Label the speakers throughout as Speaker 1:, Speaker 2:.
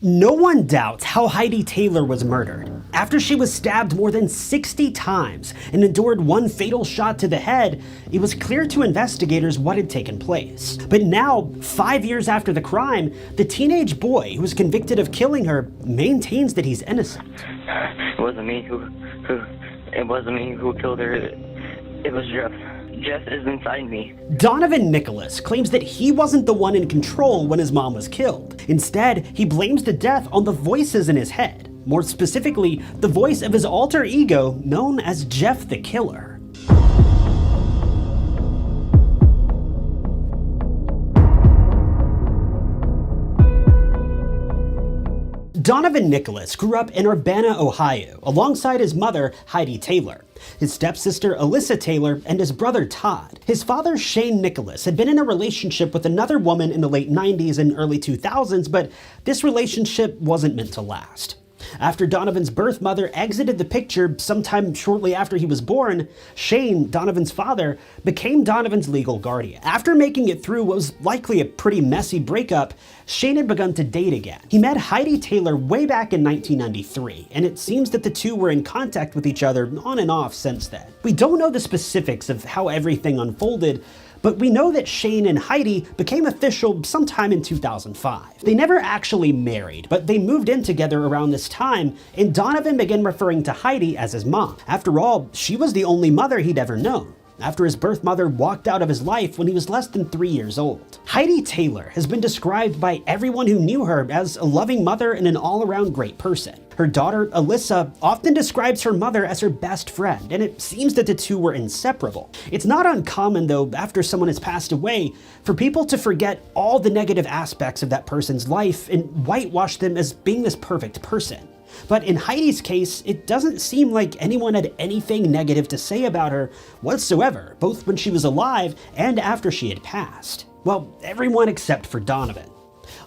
Speaker 1: No one doubts how Heidi Taylor was murdered. After she was stabbed more than 60 times and endured one fatal shot to the head, it was clear to investigators what had taken place. But now, 5 years after the crime, the teenage boy who was convicted of killing her maintains that he's innocent.
Speaker 2: It wasn't me who killed her. It was Jeff. Jeff is inside me.
Speaker 1: Donovan Nicholas claims that he wasn't the one in control when his mom was killed. Instead, he blames the death on the voices in his head. More specifically, the voice of his alter ego known as Jeff the Killer. Donovan Nicholas grew up in Urbana, Ohio, alongside his mother, Heidi Taylor, his stepsister, Alyssa Taylor, and his brother, Todd. His father, Shane Nicholas, had been in a relationship with another woman in the late 90s and early 2000s, but this relationship wasn't meant to last. After Donovan's birth mother exited the picture sometime shortly after he was born, Shane, Donovan's father, became Donovan's legal guardian. After making it through what was likely a pretty messy breakup, Shane had begun to date again. He met Heidi Taylor way back in 1993, and it seems that the two were in contact with each other on and off since then. We don't know the specifics of how everything unfolded, but we know that Shane and Heidi became official sometime in 2005. They never actually married, but they moved in together around this time, and Donovan began referring to Heidi as his mom. After all, she was the only mother he'd ever known, after his birth mother walked out of his life when he was less than 3 years old. Heidi Taylor has been described by everyone who knew her as a loving mother and an all-around great person. Her daughter, Alyssa, often describes her mother as her best friend, and it seems that the two were inseparable. It's not uncommon, though, after someone has passed away, for people to forget all the negative aspects of that person's life and whitewash them as being this perfect person. But in Heidi's case, it doesn't seem like anyone had anything negative to say about her whatsoever, both when she was alive and after she had passed. Well, everyone except for Donovan.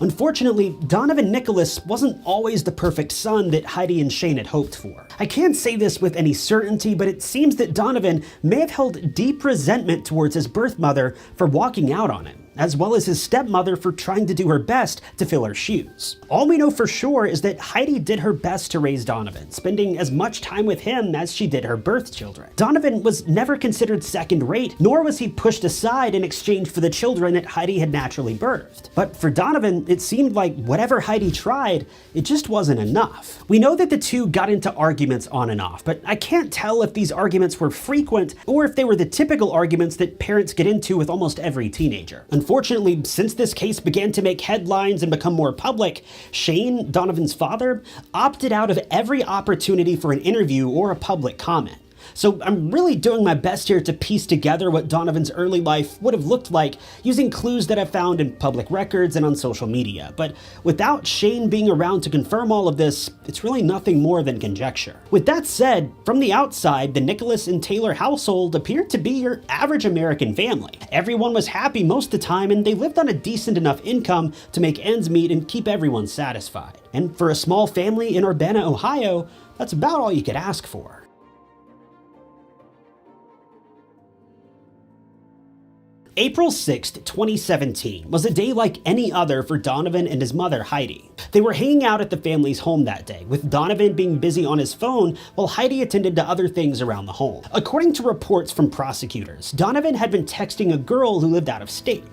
Speaker 1: Unfortunately, Donovan Nicholas wasn't always the perfect son that Heidi and Shane had hoped for. I can't say this with any certainty, but it seems that Donovan may have held deep resentment towards his birth mother for walking out on him, as well as his stepmother for trying to do her best to fill her shoes. All we know for sure is that Heidi did her best to raise Donovan, spending as much time with him as she did her birth children. Donovan was never considered second-rate, nor was he pushed aside in exchange for the children that Heidi had naturally birthed. But for Donovan, it seemed like whatever Heidi tried, it just wasn't enough. We know that the two got into arguments on and off, but I can't tell if these arguments were frequent or if they were the typical arguments that parents get into with almost every teenager. Unfortunately, since this case began to make headlines and become more public, Shane, Donovan's father, opted out of every opportunity for an interview or a public comment. So I'm really doing my best here to piece together what Donovan's early life would have looked like using clues that I've found in public records and on social media. But without Shane being around to confirm all of this, it's really nothing more than conjecture. With that said, from the outside, the Nicholas and Taylor household appeared to be your average American family. Everyone was happy most of the time, and they lived on a decent enough income to make ends meet and keep everyone satisfied. And for a small family in Urbana, Ohio, that's about all you could ask for. April 6th, 2017 was a day like any other for Donovan and his mother, Heidi. They were hanging out at the family's home that day, with Donovan being busy on his phone while Heidi attended to other things around the home. According to reports from prosecutors, Donovan had been texting a girl who lived out of state.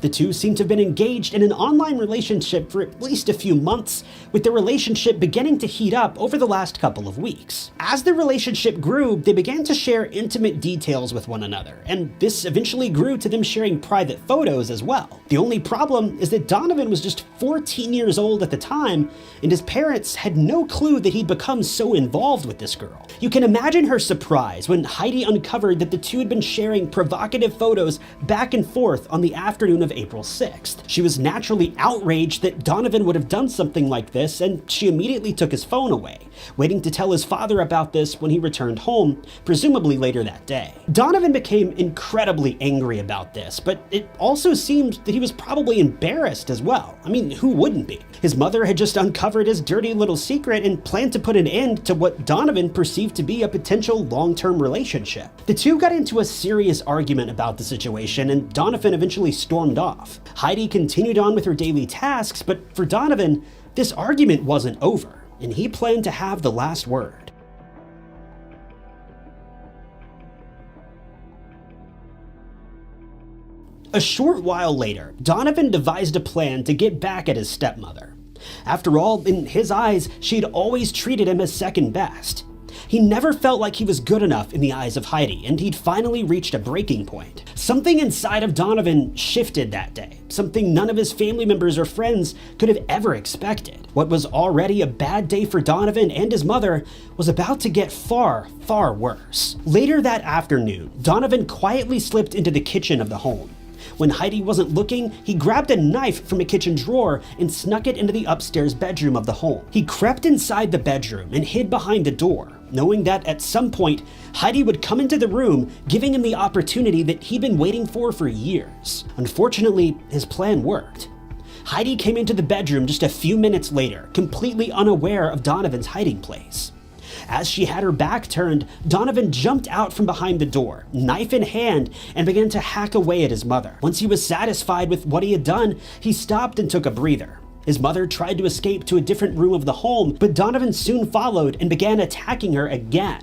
Speaker 1: The two seemed to have been engaged in an online relationship for at least a few months, with the relationship beginning to heat up over the last couple of weeks. As the relationship grew, they began to share intimate details with one another, and this eventually grew to them sharing private photos as well. The only problem is that Donovan was just 14 years old at the time, and his parents had no clue that he'd become so involved with this girl. You can imagine her surprise when Heidi uncovered that the two had been sharing provocative photos back and forth on the afternoon of April 6th. She was naturally outraged that Donovan would have done something like this, and she immediately took his phone away, waiting to tell his father about this when he returned home, presumably later that day. Donovan became incredibly angry about this, but it also seemed that he was probably embarrassed as well. I mean, who wouldn't be? His mother had just uncovered his dirty little secret and planned to put an end to what Donovan perceived to be a potential long-term relationship. The two got into a serious argument about the situation, and Donovan eventually stormed stormed off. Heidi continued on with her daily tasks, but for Donovan, this argument wasn't over, and he planned to have the last word. A short while later, Donovan devised a plan to get back at his stepmother. After all, in his eyes, she'd always treated him as second best. He never felt like he was good enough in the eyes of Heidi, and he'd finally reached a breaking point. Something inside of Donovan shifted that day, something none of his family members or friends could have ever expected. What was already a bad day for Donovan and his mother was about to get far, far worse. Later that afternoon, Donovan quietly slipped into the kitchen of the home. When Heidi wasn't looking, he grabbed a knife from a kitchen drawer and snuck it into the upstairs bedroom of the home. He crept inside the bedroom and hid behind the door, knowing that at some point, Heidi would come into the room, giving him the opportunity that he'd been waiting for years. Unfortunately, his plan worked. Heidi came into the bedroom just a few minutes later, completely unaware of Donovan's hiding place. As she had her back turned, Donovan jumped out from behind the door, knife in hand, and began to hack away at his mother. Once he was satisfied with what he had done, he stopped and took a breather. His mother tried to escape to a different room of the home, but Donovan soon followed and began attacking her again.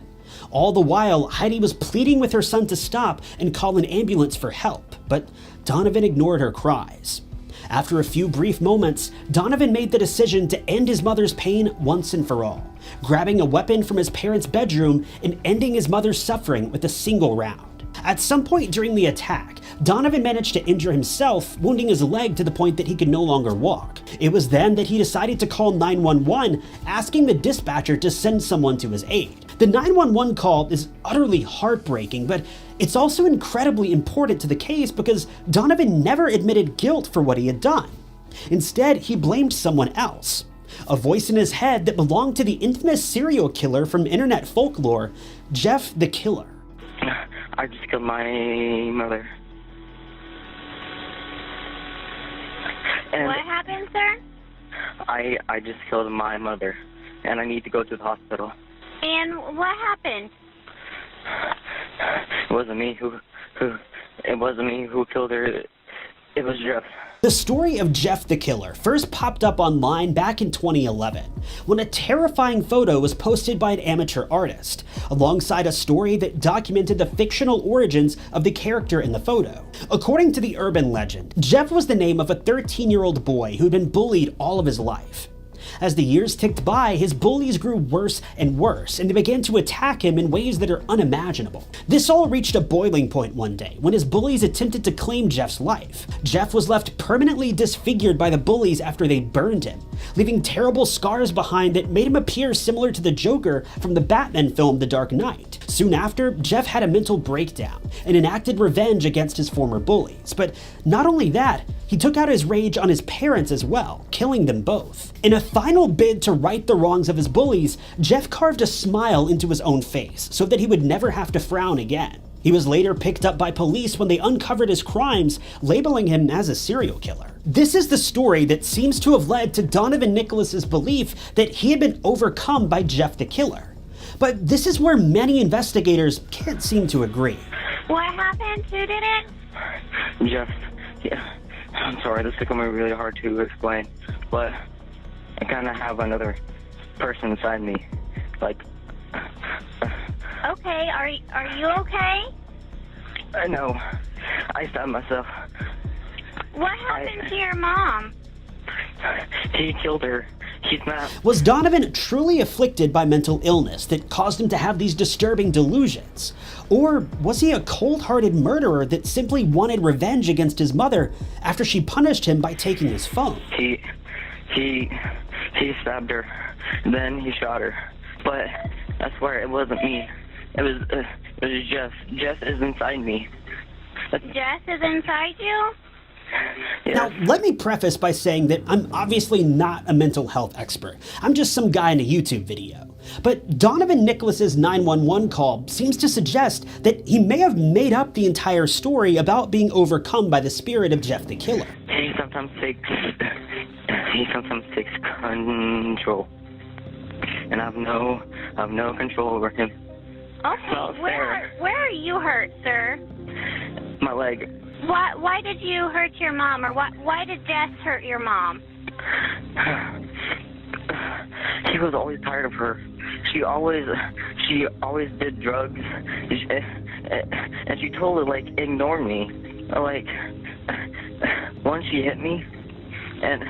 Speaker 1: All the while, Heidi was pleading with her son to stop and call an ambulance for help, but Donovan ignored her cries. After a few brief moments, Donovan made the decision to end his mother's pain once and for all, grabbing a weapon from his parents' bedroom and ending his mother's suffering with a single round. At some point during the attack, Donovan managed to injure himself, wounding his leg to the point that he could no longer walk. It was then that he decided to call 911, asking the dispatcher to send someone to his aid. The 911 call is utterly heartbreaking, but it's also incredibly important to the case because Donovan never admitted guilt for what he had done. Instead, he blamed someone else. A voice in his head that belonged to the infamous serial killer from internet folklore, Jeff the Killer.
Speaker 2: I just killed my mother. And
Speaker 3: what happened, sir?
Speaker 2: I just killed my mother, and I need to go to the hospital.
Speaker 3: And what happened?
Speaker 2: It wasn't me who killed her. It was Jeff.
Speaker 1: The story of Jeff the Killer first popped up online back in 2011, when a terrifying photo was posted by an amateur artist, alongside a story that documented the fictional origins of the character in the photo. According to the urban legend, Jeff was the name of a 13-year-old boy who'd been bullied all of his life. As the years ticked by, his bullies grew worse and worse, and they began to attack him in ways that are unimaginable. This all reached a boiling point one day, when his bullies attempted to claim Jeff's life. Jeff was left permanently disfigured by the bullies after they burned him, leaving terrible scars behind that made him appear similar to the Joker from the Batman film The Dark Knight. Soon after, Jeff had a mental breakdown and enacted revenge against his former bullies. But not only that, he took out his rage on his parents as well, killing them both. In a final bid to right the wrongs of his bullies, Jeff carved a smile into his own face so that he would never have to frown again. He was later picked up by police when they uncovered his crimes, labeling him as a serial killer. This is the story that seems to have led to Donovan Nicholas's belief that he had been overcome by Jeff the Killer. But this is where many investigators can't seem to agree.
Speaker 3: What happened? Who did it?
Speaker 2: Jeff. Yeah. I'm sorry, this is going to be really hard to explain, but I kind of have another person inside me. Like.
Speaker 3: Okay, are you okay?
Speaker 2: I know. I stabbed myself.
Speaker 3: What happened to your mom?
Speaker 2: He killed her. He's not.
Speaker 1: Was Donovan truly afflicted by mental illness that caused him to have these disturbing delusions? Or was he a cold-hearted murderer that simply wanted revenge against his mother after she punished him by taking his phone?
Speaker 2: He stabbed her. Then he shot her. But I swear it wasn't me. It was Jeff. Jeff is inside me.
Speaker 3: Jess is inside you?
Speaker 2: Yes.
Speaker 1: Now, let me preface by saying that I'm obviously not a mental health expert. I'm just some guy in a YouTube video. But Donovan Nicholas's 911 call seems to suggest that he may have made up the entire story about being overcome by the spirit of Jeff the Killer.
Speaker 2: He sometimes takes control. And I have no control over him.
Speaker 3: Okay,
Speaker 2: Well,
Speaker 3: where are you hurt, sir?
Speaker 2: my leg.
Speaker 3: Why did you hurt your mom, or why did Jess hurt your mom?
Speaker 2: He was always tired of her. She always did drugs, and she totally ignored me. Once she hit me, and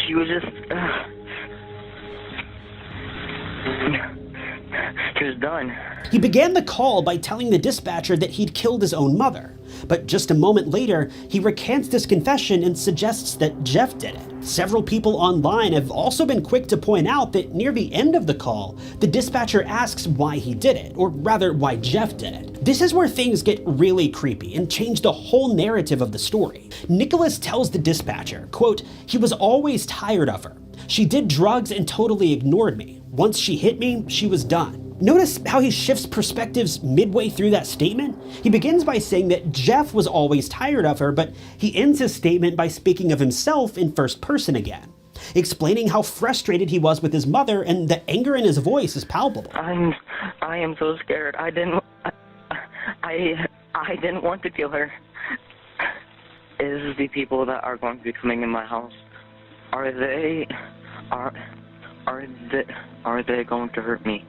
Speaker 2: she was just she was done.
Speaker 1: He began the call by telling the dispatcher that he'd killed his own mother. But just a moment later, he recants this confession and suggests that Jeff did it. Several people online have also been quick to point out that near the end of the call, the dispatcher asks why he did it, or rather why Jeff did it. This is where things get really creepy and change the whole narrative of the story. Nicholas tells the dispatcher, quote, "He was always tired of her. She did drugs and totally ignored me. Once she hit me, she was done." Notice how he shifts perspectives midway through that statement? He begins by saying that Jeff was always tired of her, but he ends his statement by speaking of himself in first person again, explaining how frustrated he was with his mother, and the anger in his voice is palpable.
Speaker 2: I am so scared. I didn't want to kill her. Is the people that are going to be coming in my house, are they going to hurt me?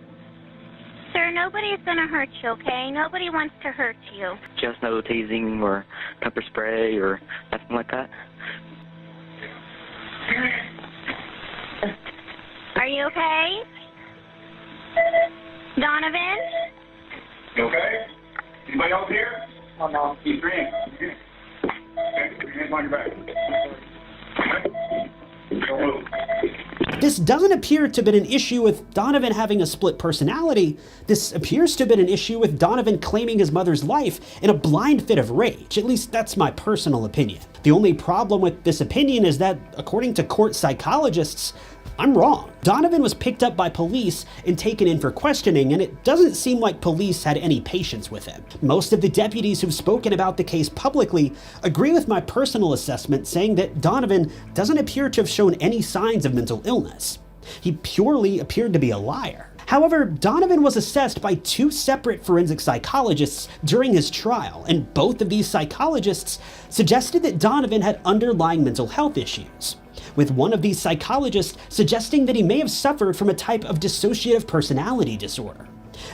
Speaker 3: Sir, nobody's gonna hurt you, okay? Nobody wants to hurt you.
Speaker 2: Just no tasing or pepper spray or nothing like that?
Speaker 3: Are you okay? Donovan?
Speaker 4: You okay? Anybody else here? Oh, no. He's green. Okay. Put your hands on your back. Okay. Don't move.
Speaker 1: This doesn't appear to have been an issue with Donovan having a split personality. This appears to have been an issue with Donovan claiming his mother's life in a blind fit of rage. At least that's my personal opinion. The only problem with this opinion is that, according to court psychologists, I'm wrong. Donovan was picked up by police and taken in for questioning, and it doesn't seem like police had any patience with him. Most of the deputies who've spoken about the case publicly agree with my personal assessment, saying that Donovan doesn't appear to have shown any signs of mental illness. He purely appeared to be a liar. However, Donovan was assessed by two separate forensic psychologists during his trial, and both of these psychologists suggested that Donovan had underlying mental health issues, with one of these psychologists suggesting that he may have suffered from a type of dissociative personality disorder.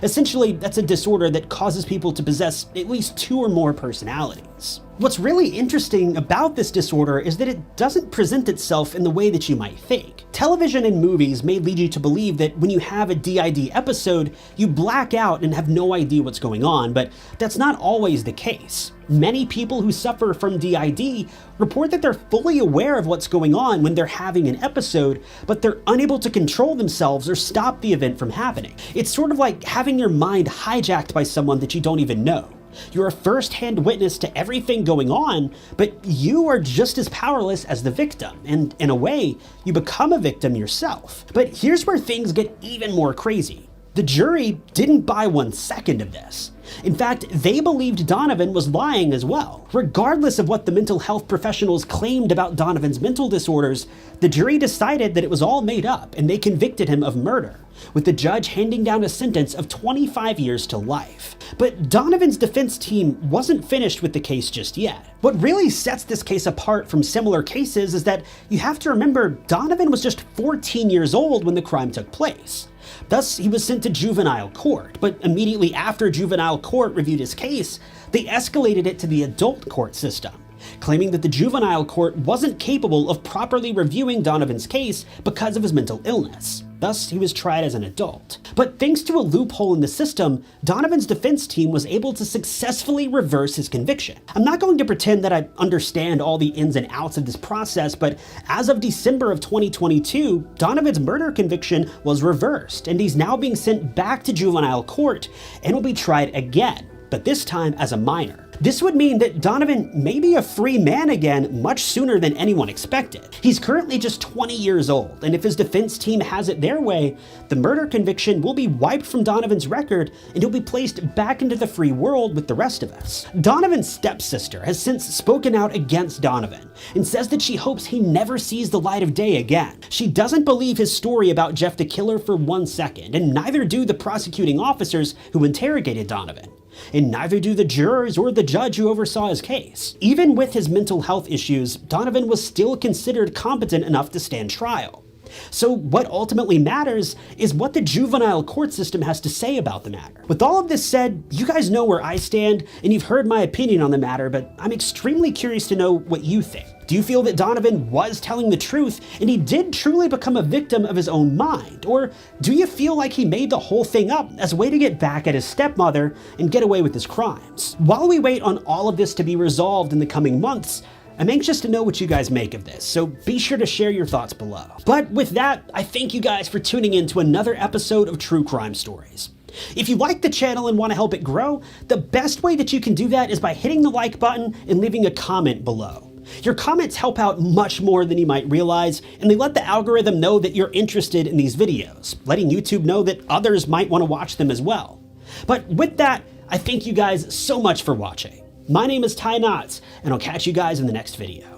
Speaker 1: Essentially, that's a disorder that causes people to possess at least two or more personalities. What's really interesting about this disorder is that it doesn't present itself in the way that you might think. Television and movies may lead you to believe that when you have a DID episode, you black out and have no idea what's going on, but that's not always the case. Many people who suffer from DID report that they're fully aware of what's going on when they're having an episode, but they're unable to control themselves or stop the event from happening. It's sort of like having your mind hijacked by someone that you don't even know. You're a first-hand witness to everything going on, but you are just as powerless as the victim, and in a way, you become a victim yourself. But here's where things get even more crazy. The jury didn't buy 1 second of this. In fact, they believed Donovan was lying as well. Regardless of what the mental health professionals claimed about Donovan's mental disorders, the jury decided that it was all made up, and they convicted him of murder, with the judge handing down a sentence of 25 years to life. But Donovan's defense team wasn't finished with the case just yet. What really sets this case apart from similar cases is that you have to remember Donovan was just 14 years old when the crime took place. Thus, he was sent to juvenile court, but immediately after juvenile court reviewed his case, they escalated it to the adult court system, claiming that the juvenile court wasn't capable of properly reviewing Donovan's case because of his mental illness. Thus, he was tried as an adult. But thanks to a loophole in the system, Donovan's defense team was able to successfully reverse his conviction. I'm not going to pretend that I understand all the ins and outs of this process, but as of December of 2022, Donovan's murder conviction was reversed, and he's now being sent back to juvenile court and will be tried again, but this time as a minor. This would mean that Donovan may be a free man again much sooner than anyone expected. He's currently just 20 years old, and if his defense team has it their way, the murder conviction will be wiped from Donovan's record and he'll be placed back into the free world with the rest of us. Donovan's stepsister has since spoken out against Donovan and says that she hopes he never sees the light of day again. She doesn't believe his story about Jeff the Killer for 1 second, and neither do the prosecuting officers who interrogated Donovan. and neither do the jurors or the judge who oversaw his case. Even with his mental health issues, Donovan was still considered competent enough to stand trial. So what ultimately matters is what the juvenile court system has to say about the matter. With all of this said, you guys know where I stand, and you've heard my opinion on the matter, but I'm extremely curious to know what you think. Do you feel that Donovan was telling the truth and he did truly become a victim of his own mind? Or do you feel like he made the whole thing up as a way to get back at his stepmother and get away with his crimes? While we wait on all of this to be resolved in the coming months, I'm anxious to know what you guys make of this, so be sure to share your thoughts below. But with that, I thank you guys for tuning in to another episode of True Crime Stories. If you like the channel and want to help it grow, the best way that you can do that is by hitting the like button and leaving a comment below. Your comments help out much more than you might realize, and they let the algorithm know that you're interested in these videos, letting YouTube know that others might want to watch them as well. But with that, I thank you guys so much for watching. My name is Ty Knotts, and I'll catch you guys in the next video.